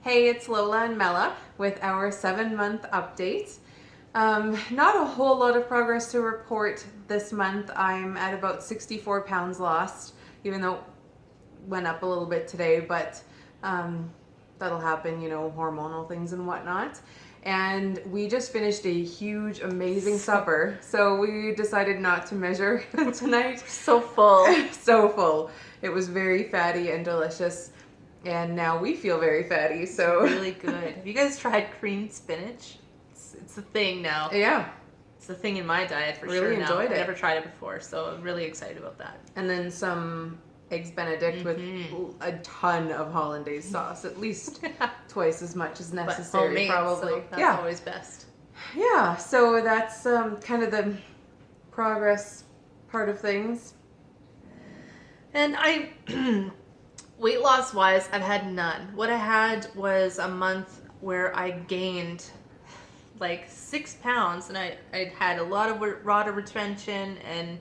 Hey, it's Lola and Mela with our 7-month update. Not a whole lot of progress to report this month. I'm at about 64 pounds lost, even though it went up a little bit today, but that'll happen, hormonal things and whatnot. And we just finished a huge, amazing supper, so we decided not to measure tonight. So full. So full. It was very fatty and delicious. And now we feel very fatty, so. Really good. Have you guys tried creamed spinach? It's a thing now. Yeah. It's a thing in my diet for Really sure now. enjoyed it. I've never tried it before, so I'm really excited about that. And then some eggs Benedict with a ton of hollandaise sauce, at least twice as much as necessary, homemade, probably. So that's always best. Yeah, so that's kind of the progress part of things. And weight loss wise, I've had none. What I had was a month where I gained like 6 pounds, and I had a lot of water retention, and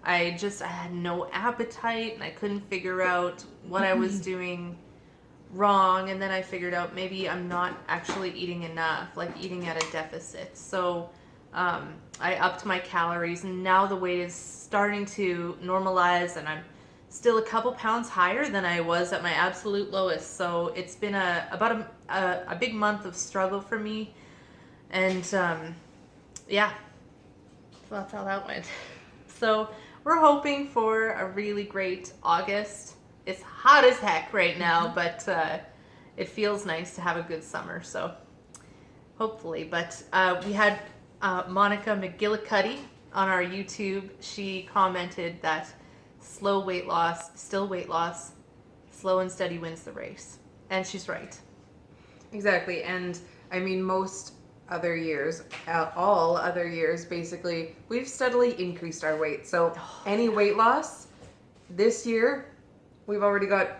I had no appetite, and I couldn't figure out what I was doing wrong. And then I figured out maybe I'm not actually eating enough, like eating at a deficit. So I upped my calories, and now the weight is starting to normalize, and I'm still a couple pounds higher than I was at my absolute lowest. So it's been about a big month of struggle for me. And yeah, so that's how that went. So we're hoping for a really great August. It's hot as heck right now, but it feels nice to have a good summer. So hopefully. But we had Monica McGillicuddy on our YouTube. She commented that slow weight loss, still weight loss, slow and steady wins the race. And she's right. Exactly. And I mean, most other years, all other years, basically, we've steadily increased our weight. So any weight loss this year, we've already got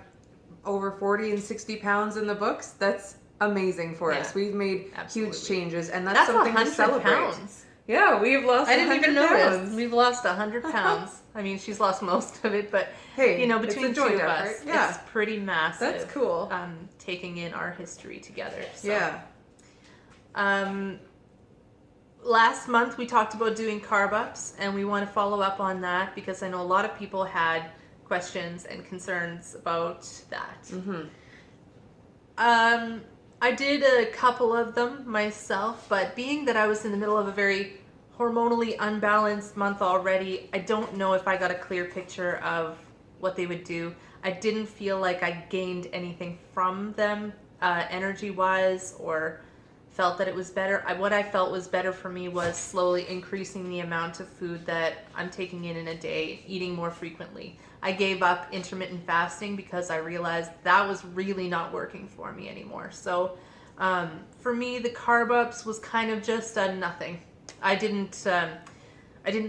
over 40 and 60 pounds in the books. That's amazing for us. We've made huge changes, and that's something to celebrate. Pounds. Yeah, we've lost. I didn't even notice. Pounds. We've lost 100 pounds. I mean, she's lost most of it, but hey, between the two of us, it's pretty massive. That's cool. Taking in our history together. So. Yeah. Last month we talked about doing carb ups, and we want to follow up on that because I know a lot of people had questions and concerns about that. Mm-hmm. I did a couple of them myself, but being that I was in the middle of a very hormonally unbalanced month already, I don't know if I got a clear picture of what they would do. I didn't feel like I gained anything from them energy-wise, or felt that it was better. What I felt was better for me was slowly increasing the amount of food that I'm taking in a day, eating more frequently. I gave up intermittent fasting because I realized that was really not working for me anymore. So for me, the carb ups was kind of just a nothing. I didn't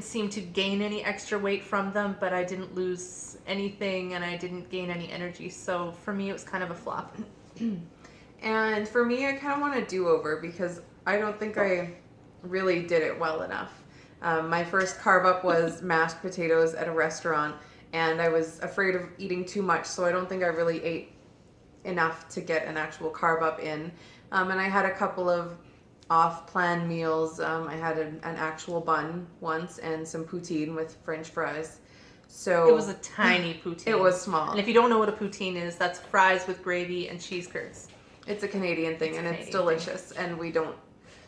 seem to gain any extra weight from them, but I didn't lose anything, and I didn't gain any energy. So for me, it was kind of a flop. And for me, I kind of want a do-over because I don't think I really did it well enough. My first carb up was mashed potatoes at a restaurant, and I was afraid of eating too much, so I don't think I really ate enough to get an actual carb up in. And I had a couple of off-plan meals. I had an actual bun once and some poutine with French fries. So it was a tiny poutine. It was small. And if you don't know what a poutine is, that's fries with gravy and cheese curds. It's a Canadian thing, and it's delicious, and we don't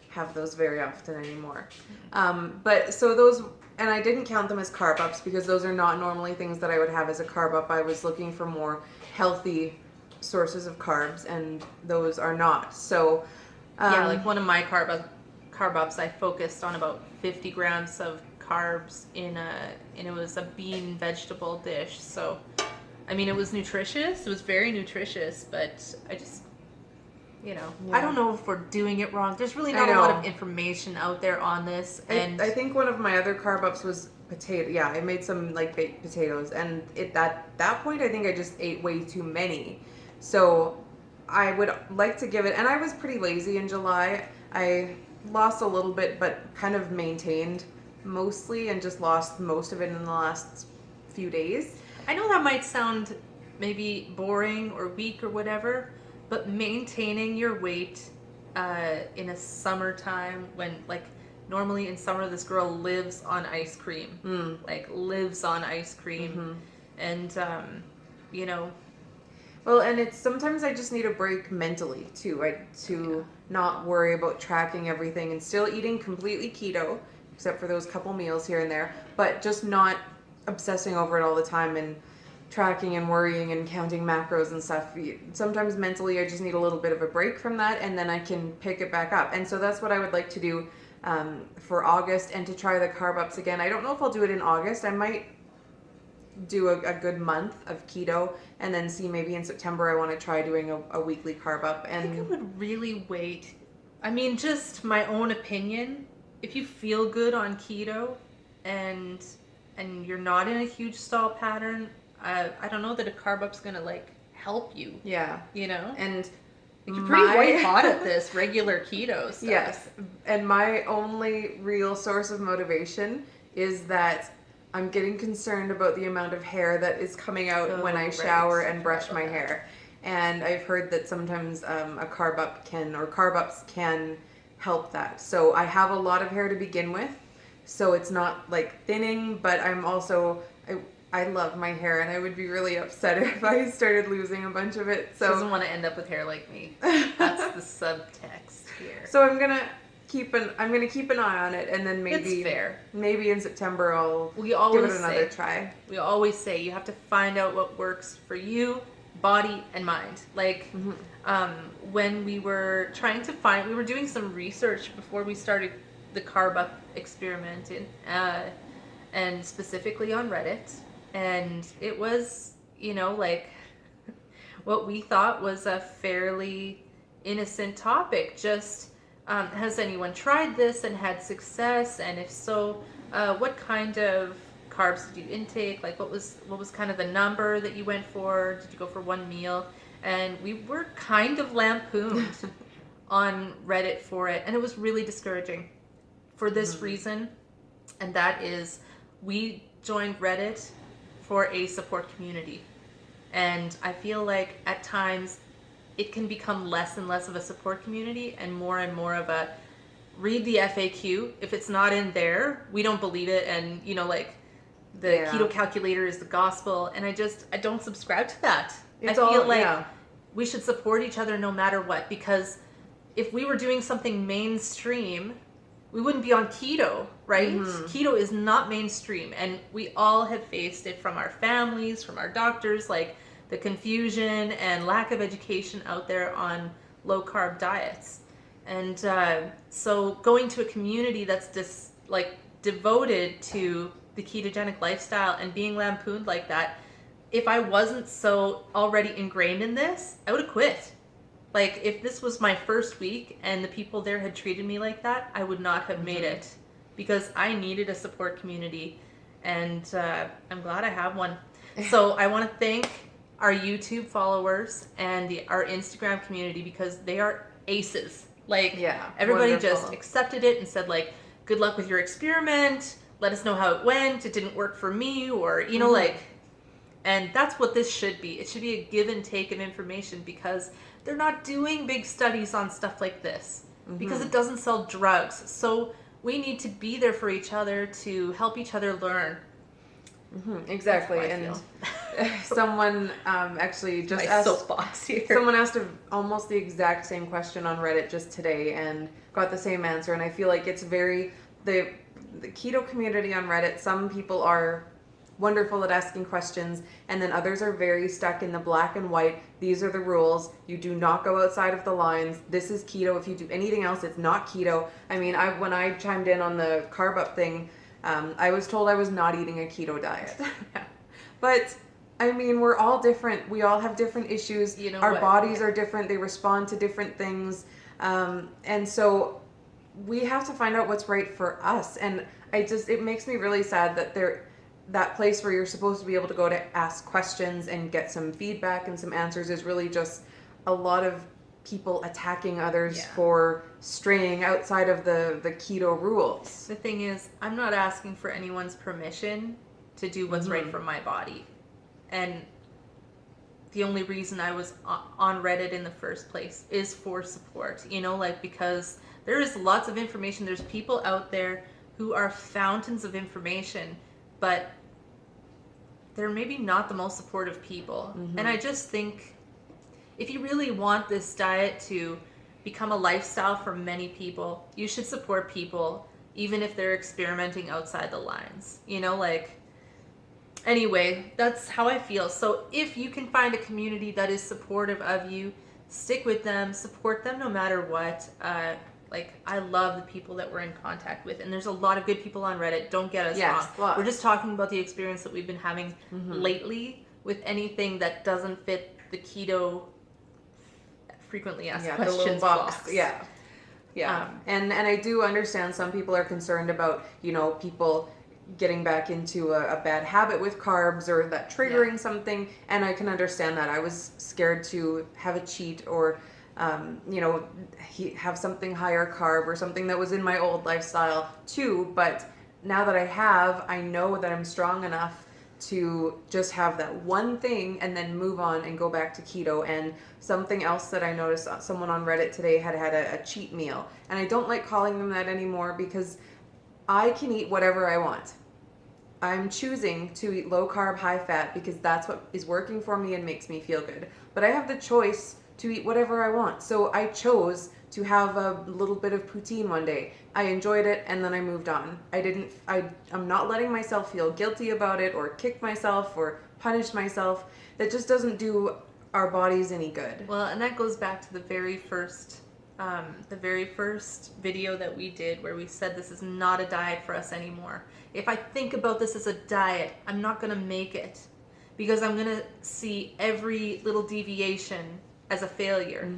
have those very often anymore. But so those, and I didn't count them as carb ups because those are not normally things that I would have as a carb up. I was looking for more healthy sources of carbs, and those are not. So like one of my carb ups, I focused on about 50 grams of carbs and it was a bean vegetable dish. So, I mean, it was nutritious. It was very nutritious, but I just, I don't know if we're doing it wrong. There's really not a lot of information out there on this. And I think one of my other carb ups was potato. Yeah, I made some like baked potatoes, and at that point, I think I just ate way too many. So I would like to give it, and I was pretty lazy in July. I lost a little bit, but kind of maintained mostly, and just lost most of it in the last few days. I know that might sound maybe boring or weak or whatever, but maintaining your weight in a summertime when, like, normally in summer this girl lives on ice cream. Like, lives on ice cream. And, you know, Well, and it's sometimes I just need a break mentally too. To not worry about tracking everything and still eating completely keto, except for those couple meals here and there, but just not obsessing over it all the time and tracking and worrying and counting macros and stuff. Sometimes mentally I just need a little bit of a break from that, and then I can pick it back up. And so that's what I would like to do for August, and to try the carb ups again. I don't know if I'll do it in August. I might do a good month of keto, and then see maybe in September I want to try doing a weekly carb up. I think I would really wait. I mean, just my own opinion. If you feel good on keto and you're not in a huge stall pattern, I don't know that a carb up's gonna like help you. Yeah. You know? And you're pretty white hot at this regular keto stuff. Yes. And my only real source of motivation is that I'm getting concerned about the amount of hair that is coming out when I shower and brush my hair. And I've heard that sometimes a carb up carb ups can help that. So I have a lot of hair to begin with, so it's not like thinning, but I'm also, I love my hair, and I would be really upset if I started losing a bunch of it. So she doesn't want to end up with hair like me. That's the subtext here. So I'm gonna keep an eye on it, and then maybe it's fair. Maybe in September I'll give it another try. We always say you have to find out what works for you, body and mind. Like when we were trying to we were doing some research before we started the carb up experiment, and specifically on Reddit, and it was, you know, like what we thought was a fairly innocent topic. Just has anyone tried this and had success? And if so, what kind of carbs did you intake? Like, what was kind of the number that you went for? Did you go for one meal? And we were kind of lampooned on Reddit for it, and it was really discouraging for this reason, and that is we joined Reddit for a support community, and I feel like at times it can become less and less of a support community and more of a read the FAQ. If it's not in there, we don't believe it, and you know, like the keto calculator is the gospel, and I don't subscribe to that. I feel like we should support each other no matter what, because if we were doing something mainstream, we wouldn't be on keto, right? Keto is not mainstream, and we all have faced it from our families, from our doctors, like the confusion and lack of education out there on low carb diets. And so going to a community that's just like devoted to the ketogenic lifestyle and being lampooned like that, if I wasn't so already ingrained in this, I would have quit. Like, if this was my first week and the people there had treated me like that, I would not have made it, because I needed a support community, and I'm glad I have one. So I want to thank our YouTube followers and our Instagram community, because they are aces. Like, everybody just accepted it and said, like, good luck with your experiment. Let us know how it went. It didn't work for me, or, you know, like, and that's what this should be. It should be a give and take of information, because they're not doing big studies on stuff like this, because it doesn't sell drugs. So we need to be there for each other to help each other learn. Exactly. And someone actually just My asked soapbox here. Someone asked almost the exact same question on Reddit just today and got the same answer. And I feel like it's the keto community on Reddit, some people are wonderful at asking questions, and then others are very stuck in the black and white. These are the rules. You do not go outside of the lines. This is keto. If you do anything else, it's not keto. I mean, when I chimed in on the carb up thing, I was told I was not eating a keto diet. But I mean, we're all different. We all have different issues. You know, our bodies are different. They respond to different things. And so we have to find out what's right for us. And it makes me really sad that that place where you're supposed to be able to go to ask questions and get some feedback and some answers is really just a lot of people attacking others for straying outside of the keto rules. The thing is, I'm not asking for anyone's permission to do what's right for my body. And the only reason I was on Reddit in the first place is for support, like because there is lots of information. There's people out there who are fountains of information, but they're maybe not the most supportive people. And I just think if you really want this diet to become a lifestyle for many people, you should support people even if they're experimenting outside the lines. Anyway, that's how I feel. So if you can find a community that is supportive of you, stick with them, support them no matter what. I love the people that we're in contact with, and there's a lot of good people on Reddit. Don't get us wrong. Lots. We're just talking about the experience that we've been having lately with anything that doesn't fit the keto frequently asked questions box. Yeah. And I do understand some people are concerned about, people getting back into a bad habit with carbs or that triggering something, and I can understand that. I was scared to have a cheat or have something higher carb or something that was in my old lifestyle too, but now that I know that I'm strong enough to just have that one thing and then move on and go back to keto. And something else that I noticed, someone on Reddit today had a cheat meal, and I don't like calling them that anymore because I can eat whatever I want. I'm choosing to eat low carb, high fat because that's what is working for me and makes me feel good. But I have the choice to eat whatever I want. So I chose to have a little bit of poutine one day. I enjoyed it and then I moved on. I'm not letting myself feel guilty about it or kick myself or punish myself. That just doesn't do our bodies any good. Well, and that goes back to the very first video that we did where we said this is not a diet for us anymore. If I think about this as a diet, I'm not going to make it because I'm going to see every little deviation as a failure.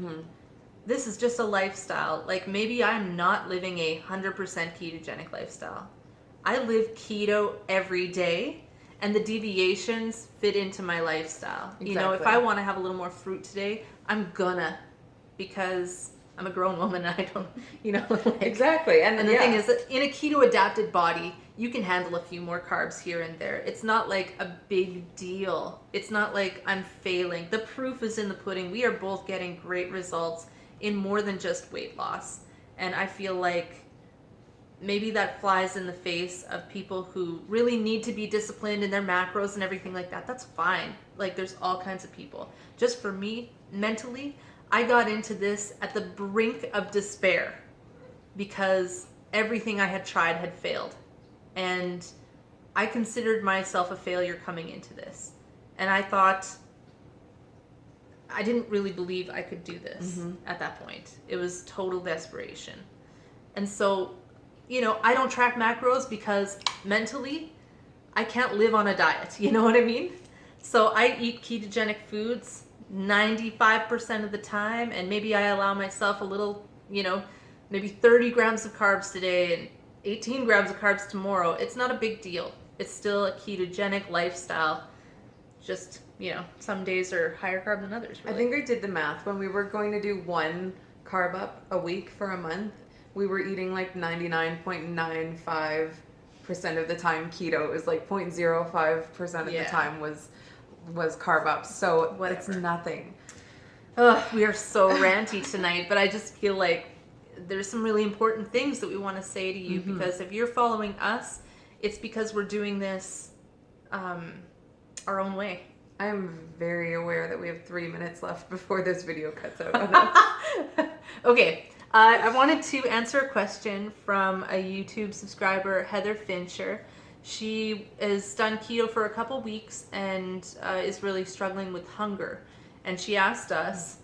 This is just a lifestyle. Like maybe I'm not living a 100% ketogenic lifestyle. I live keto every day and the deviations fit into my lifestyle. Exactly. If I want to have a little more fruit today, I'm gonna because I'm a grown woman and I don't, Exactly. And the thing is that in a keto adapted body, you can handle a few more carbs here and there. It's not like a big deal. It's not like I'm failing. The proof is in the pudding. We are both getting great results in more than just weight loss. And I feel like maybe that flies in the face of people who really need to be disciplined in their macros and everything like that. That's fine. Like there's all kinds of people. Just for me, mentally, I got into this at the brink of despair because everything I had tried had failed. And I considered myself a failure coming into this. And I thought, I didn't really believe I could do this at that point. It was total desperation. And so, I don't track macros because mentally, I can't live on a diet. You know what I mean? So I eat ketogenic foods 95% of the time, and maybe I allow myself a little, maybe 30 grams of carbs today and 18 grams of carbs tomorrow. It's not a big deal. It's still a ketogenic lifestyle. Just, some days are higher carb than others. Really. I think I did the math. When we were going to do one carb up a week for a month, we were eating like 99.95% of the time keto. It was like 0.05% of the time was carb ups. So it's nothing. We are so ranty tonight, but I just feel like there's some really important things that we want to say to you because if you're following us, it's because we're doing this our own way. I am very aware that we have 3 minutes left before this video cuts out. Okay. I wanted to answer a question from a YouTube subscriber, Heather Fincher. She has done keto for a couple weeks and is really struggling with hunger. And she asked us,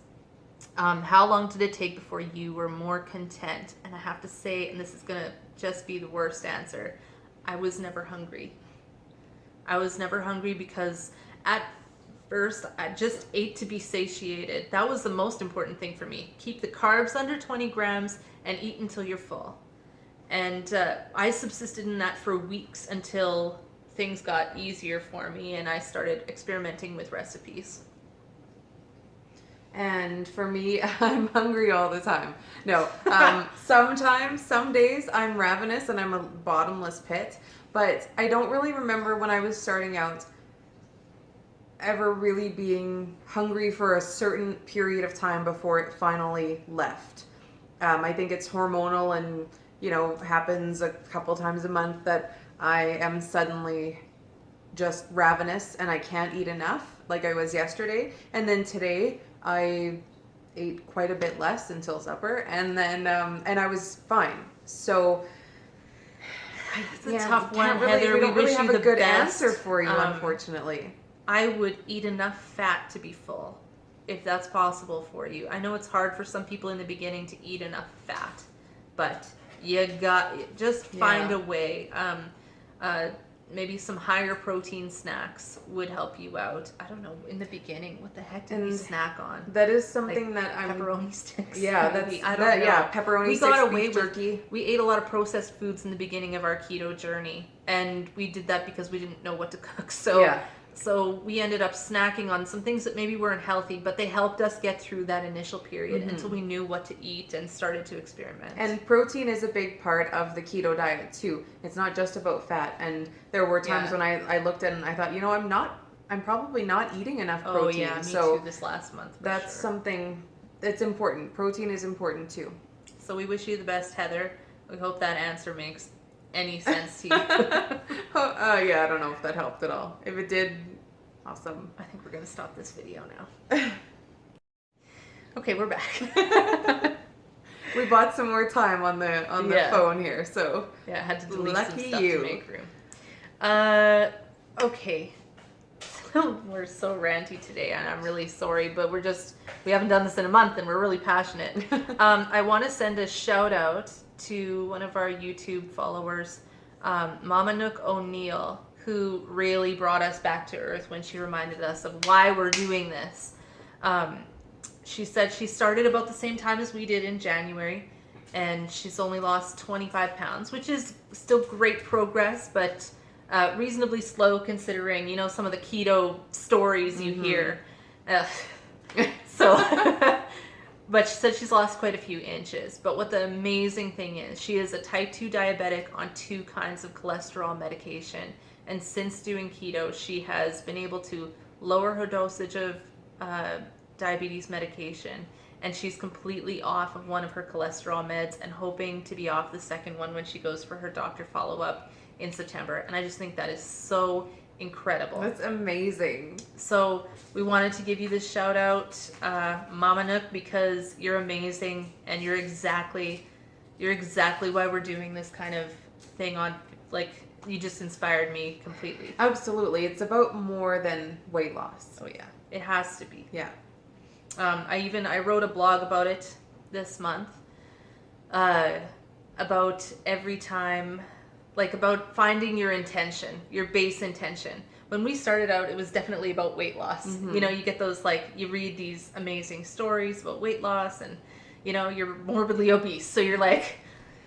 how long did it take before you were more content? And I have to say, and this is going to just be the worst answer, I was never hungry. I was never hungry because at first I just ate to be satiated. That was the most important thing for me. Keep the carbs under 20 grams and eat until you're full. And I subsisted in that for weeks until things got easier for me and I started experimenting with recipes. And for me, I'm hungry all the time. No, sometimes, some days I'm ravenous and I'm a bottomless pit. But I don't really remember when I was starting out ever really being hungry for a certain period of time before it finally left. I think it's hormonal and, happens a couple times a month that I am suddenly just ravenous and I can't eat enough like I was yesterday. And then today I ate quite a bit less until supper, and then and I was fine. So it's a tough one, really, Heather. we don't We really wish have you a the good best. answer for you, unfortunately. I would eat enough fat to be full, if that's possible for you. I know it's hard for some people in the beginning to eat enough fat, but just find a way. Maybe some higher protein snacks would help you out. I don't know, in the beginning, what the heck did we snack on? That is something that I'm... Pepperoni sticks. Yeah, maybe. I don't know. Yeah, pepperoni sticks, beef jerky. We ate a lot of processed foods in the beginning of our keto journey, and we did that because we didn't know what to cook. So we ended up snacking on some things that maybe weren't healthy, but they helped us get through that initial period until we knew what to eat and started to experiment. And protein is a big part of the keto diet too. It's not just about fat. And there were times when I looked at it and I thought, I'm probably not eating enough protein. Oh yeah, me too this last month. That's something that's important. Protein is important too. So we wish you the best, Heather. We hope that answer makes any sense to you. Yeah, I don't know if that helped at all. If it did, awesome. I think we're going to stop this video now. Okay, we're back. We bought some more time on the phone here, so yeah, I had to delete some stuff you. to make room. Okay. We're so ranty today, and I'm really sorry, but we haven't done this in a month, and we're really passionate. I want to send a shout out to one of our YouTube followers, Mama Nook O'Neill, who really brought us back to earth when she reminded us of why we're doing this. She said she started about the same time as we did in January, and she's only lost 25 pounds, which is still great progress, but reasonably slow considering, some of the keto stories you hear. But she said she's lost quite a few inches. But what the amazing thing is, she is a type 2 diabetic on 2 kinds of cholesterol medication. And since doing keto, she has been able to lower her dosage of diabetes medication. And she's completely off of one of her cholesterol meds and hoping to be off the second one when she goes for her doctor follow-up in September. And I just think that is so incredible. That's amazing. So we wanted to give you this shout out, Mama Nook, because you're amazing and you're exactly why we're doing this kind of thing you just inspired me completely. Absolutely. It's about more than weight loss. Oh yeah. It has to be. Yeah. I wrote a blog about it this month, about every time, about finding your intention, your base intention. When we started out, it was definitely about weight loss. Mm-hmm. You get those, you read these amazing stories about weight loss and, you're morbidly obese. So you're like,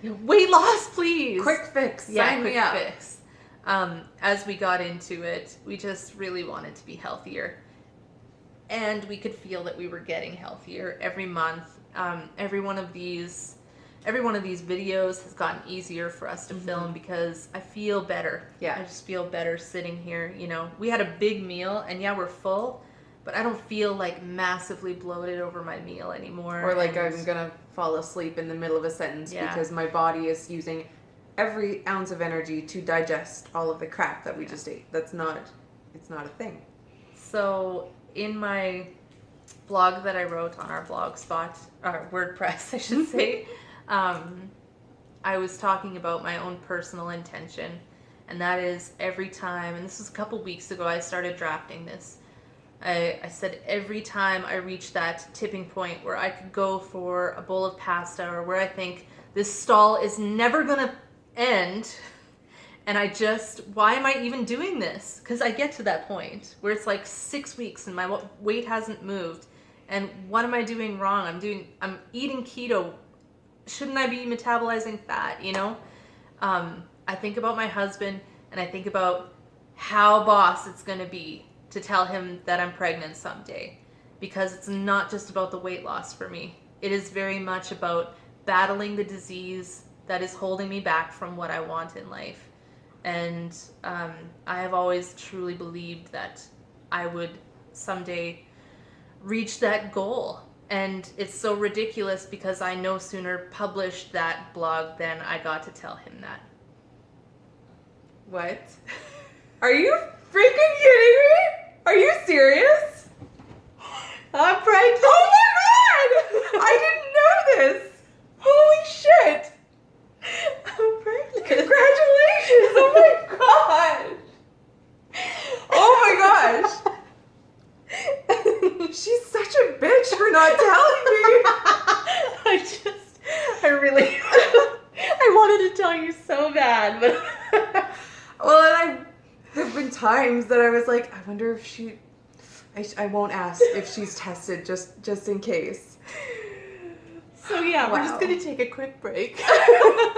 weight loss, please. Quick fix. Sign me up. Fix. As we got into it, we just really wanted to be healthier. And we could feel that we were getting healthier every month. Every one of these videos has gotten easier for us to film because I feel better. Yeah. I just feel better sitting here. We had a big meal and we're full, but I don't feel massively bloated over my meal anymore. Or I'm gonna fall asleep in the middle of a sentence because my body is using every ounce of energy to digest all of the crap that we just ate. It's not a thing. So in my blog that I wrote on our blog spot, or WordPress, I should say, I was talking about my own personal intention, and that is every time, and this was a couple weeks ago, I started drafting this. I said every time I reach that tipping point where I could go for a bowl of pasta, or where I think this stall is never gonna end, and why am I even doing this? Because I get to that point where it's 6 weeks and my weight hasn't moved, and what am I doing wrong? I'm eating keto. Shouldn't I be metabolizing fat, I think about my husband, and I think about how boss it's going to be to tell him that I'm pregnant someday, because it's not just about the weight loss for me. It is very much about battling the disease that is holding me back from what I want in life. And I have always truly believed that I would someday reach that goal. And it's so ridiculous because I no sooner published that blog than I got to tell him that. What? Are you freaking kidding me? Are you serious? I'm pregnant. Oh my god! I didn't know this! Holy shit! I'm pregnant. Congratulations! Oh my god! Oh my gosh! She's such a bitch for not telling me! I wanted to tell you so bad, but... Well, and there've been times that I was like, I wonder if I won't ask if she's tested just in case. So yeah, we're just Wow. gonna take a quick break.